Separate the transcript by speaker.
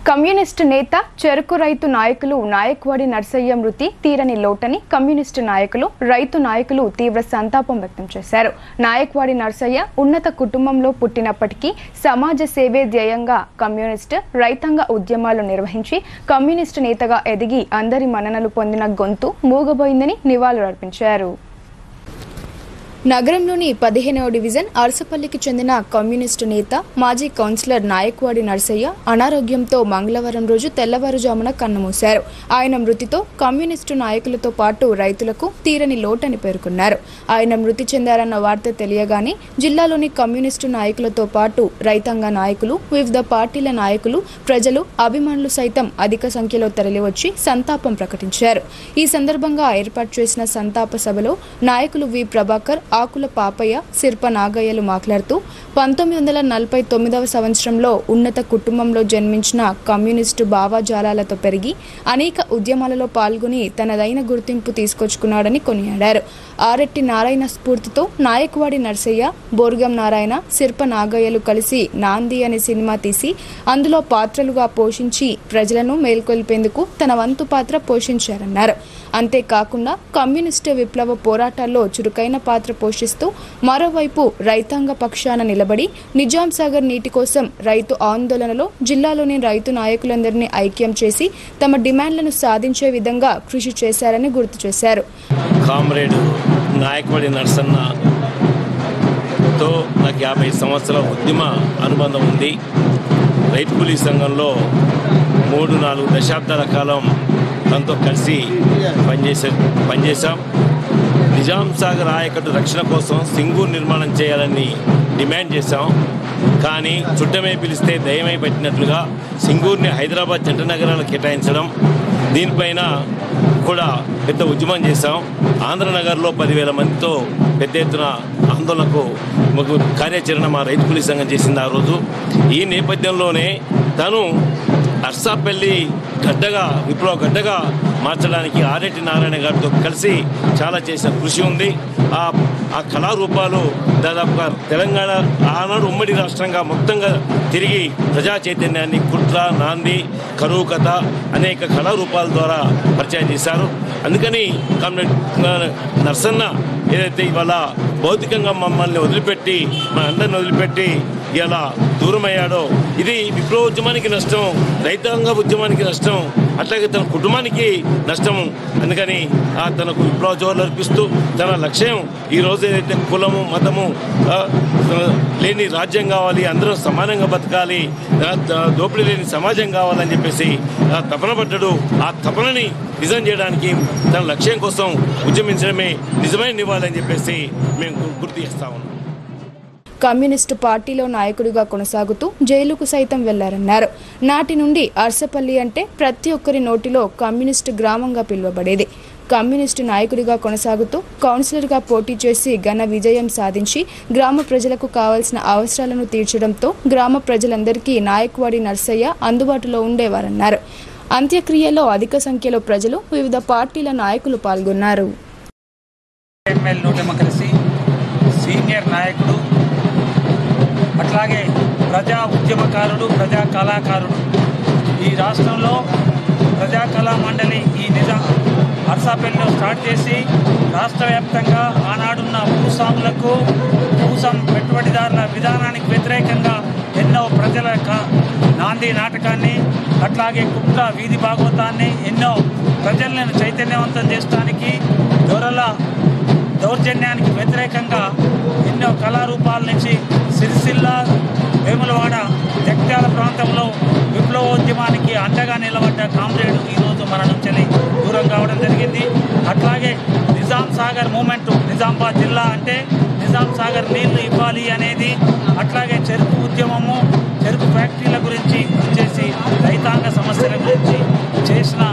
Speaker 1: Communist నేత చెరుకు రైతు నాయకులు నాయక్వాడి నర్సయ్య మృతి తీరని లోటని కమ్యూనిస్టు నాయకులు రైతు నాయకులు తీవ్ర సంతాపం వ్యక్తం చేశారు. నాయక్వాడి నర్సయ్య ఉన్నత కుటుంబంలో పుట్టినప్పటికీ సమాజ సేవే ధ్యేయంగా కమ్యూనిస్టు రైతాంగ ఉద్యమాలు నిర్వహించి కమ్యూనిస్టు నేతగా ఎదిగి అందరి మన్ననలు పొందిన గొంతు మూగబోయిందని నివాళులర్పించారు. నగరంలోని 15వ డివిజన్ అరసపల్లికి చెందిన కమ్యూనిస్టు నేత మాజీ కౌన్సిలర్ నాయక్వాడి నర్సయ్య అనారోగ్యంతో మంగళవారం రోజు తెల్లవారుజామున కన్నుమూశారు. ఆయన మృతితో కమ్యూనిస్టు నాయకులతో పాటు రైతులకు తీరని లోటని పేర్కొన్నారు. ఆయన మృతి చెందారన్న వార్త తెలియగానే జిల్లాలోని కమ్యూనిస్టు నాయకులతో పాటు రైతాంగ నాయకులు, వివిధ పార్టీల నాయకులు, ప్రజలు, అభిమానులు సైతం అధిక సంఖ్యలో తరలివచ్చి సంతాపం ప్రకటించారు. ఈ సందర్భంగా ఏర్పాటు చేసిన సంతాప సభలో నాయకులు వి ప్రభాకర్, ఆకుల పాపయ్య, శిర్ప నాగయ్యలు మాట్లాడుతూ 1949వ సంవత్సరంలో ఉన్నత కుటుంబంలో జన్మించిన కమ్యూనిస్టు భావజాలాలతో పెరిగి అనేక ఉద్యమాలలో పాల్గొని తనదైన గుర్తింపు తీసుకొచ్చుకున్నాడని కొనియాడారు. ఆరెట్టి నారాయణ స్ఫూర్తితో నాయక్వాడి నర్సయ్య, బోర్గం నారాయణ, శిర్ప నాగయ్యలు కలిసి నాంది అనే సినిమా తీసి అందులో పాత్రలుగా పోషించి ప్రజలను మేల్కొల్పేందుకు తన వంతు పాత్ర పోషించారన్నారు. అంతేకాకుండా కమ్యూనిస్టు విప్లవ పోరాటాల్లో చురుకైన పాత్ర పోషిస్తూ మరోవైపు రైతాంగ పక్షాన నిలబడి నిజాం సాగర్ నీటి కోసం రైతు ఆందోళనలో జిల్లాలోని రైతు నాయకులందరినీ ఐక్యం చేసి తమ డిమాండ్లను సాధించే విధంగా కృషి చేశారని గుర్తు చేశారు.
Speaker 2: కామ్రేడ్ నాయక్వాడి నర్సన్నతో నాకు 50 సంవత్సరాల ఉద్యమ అనుబంధం ఉంది. రైతు కూలీ సంఘంలో 3-4 దశాబ్దాల కాలం తనతో కలిసి పనిచేశాం. నిజాం సాగర్ ఆయకట్టు రక్షణ కోసం సింగూరు నిర్మాణం చేయాలని డిమాండ్ చేశాం. కానీ చుట్టమే పిలిస్తే దయమై పట్టినట్లుగా సింగూరుని హైదరాబాద్ జంట నగరాలకు కేటాయించడం, దీనిపైన కూడా పెద్ద ఉద్యమం చేశాం. ఆంధ్రనగర్లో 10,000 మందితో పెద్ద ఎత్తున ఆందోళనకు కార్యాచరణ మా రైతు కూలీ సంఘం చేసింది ఆ రోజు. ఈ నేపథ్యంలోనే తను అర్సాపల్లి గడ్డగా, విప్లవ గడ్డగా మార్చడానికి ఆరెట్టి నారాయణ గారితో కలిసి చాలా చేసిన కృషి ఉంది. ఆ కళారూపాలు దాదాపుగా తెలంగాణ ఆనాడు ఉమ్మడి రాష్ట్రంగా మొత్తంగా తిరిగి ప్రజా చైతన్యాన్ని కుట్ర, నాంది, కరువు కథ అనేక కళారూపాల ద్వారా పరిచయం చేశారు. అందుకని నర్సన్న ఏదైతే ఇవాళ భౌతికంగా మమ్మల్ని వదిలిపెట్టి, మా అందరిని వదిలిపెట్టి ఇలా దూరమయ్యాడో ఇది విప్లవోద్యమానికి నష్టం, రైతాంగ ఉద్యమానికి నష్టం, అట్లాగే తన కుటుంబానికి నష్టం. అందుకని తనకు విప్లవ జోరులు అర్పిస్తూ తన లక్ష్యం ఈరోజు ఏదైతే కులము, మతము లేని రాజ్యం కావాలి, అందరూ సమానంగా బతకాలి, దోపిడీ లేని సమాజం కావాలని చెప్పేసి తపన పడ్డాడు. ఆ తపనని నిజం చేయడానికి తన లక్ష్యం కోసం ఉద్యమించడమే నిజమైన నివాళని చెప్పేసి మేము గుర్తు చేస్తా ఉన్నాం.
Speaker 1: కమ్యూనిస్టు పార్టీలో నాయకుడిగా కొనసాగుతూ జైలుకు సైతం వెళ్లారన్నారు. నాటి నుండి అర్సపల్లి అంటే ప్రతి ఒక్కరి నోటిలో కమ్యూనిస్టు గ్రామంగా పిలువబడేది. కమ్యూనిస్టు నాయకుడిగా కొనసాగుతూ కౌన్సిలర్గా పోటీ చేసి ఘన విజయం సాధించి గ్రామ ప్రజలకు కావాల్సిన అవసరాలను తీర్చడంతో గ్రామ ప్రజలందరికీ నాయక్వాడి నర్సయ్య అందుబాటులో ఉండేవారన్నారు. అంత్యక్రియలో అధిక సంఖ్యలో ప్రజలు, వివిధ పార్టీల నాయకులు పాల్గొన్నారు.
Speaker 3: సీనియర్ నాయకుడు, అట్లాగే ప్రజా ఉద్యమకారుడు, ప్రజా కళాకారుడు. ఈ రాష్ట్రంలో ప్రజా కళా మండలి ఈ నిజాం అర్సాపల్లిలో స్టార్ట్ చేసి రాష్ట్ర వ్యాప్తంగా ఆనాడున్న భూస్వాములకు, పెట్టుబడిదారుల విధానానికి వ్యతిరేకంగా ఎన్నో ప్రజల నాంది నాటకాన్ని, అట్లాగే కుట్ర వీధి భాగవతాన్ని, ఎన్నో ప్రజలను చైతన్యవంతం చేయడానికి, దొరల దౌర్జన్యానికి వ్యతిరేకంగా ఎన్నో కళారూపాల నుంచి సిరిసిల్ల, వేములవాడ, జగిత్యాల ప్రాంతంలో విప్లవోద్యమానికి అండగా నిలబడ్డ కామ్రేడ్ ఈరోజు మన నుంచి దూరం కావడం జరిగింది. అట్లాగే నిజాం సాగర్ మూమెంట్, నిజామాబాద్ జిల్లా అంటే నిజాం సాగర్ నీళ్లు ఇవ్వాలి అనేది, అట్లాగే చెరుకు ఉద్యమము, చెరుకు ఫ్యాక్టరీల గురించి వచ్చేసి రైతాంగ సమస్యల గురించి చేసిన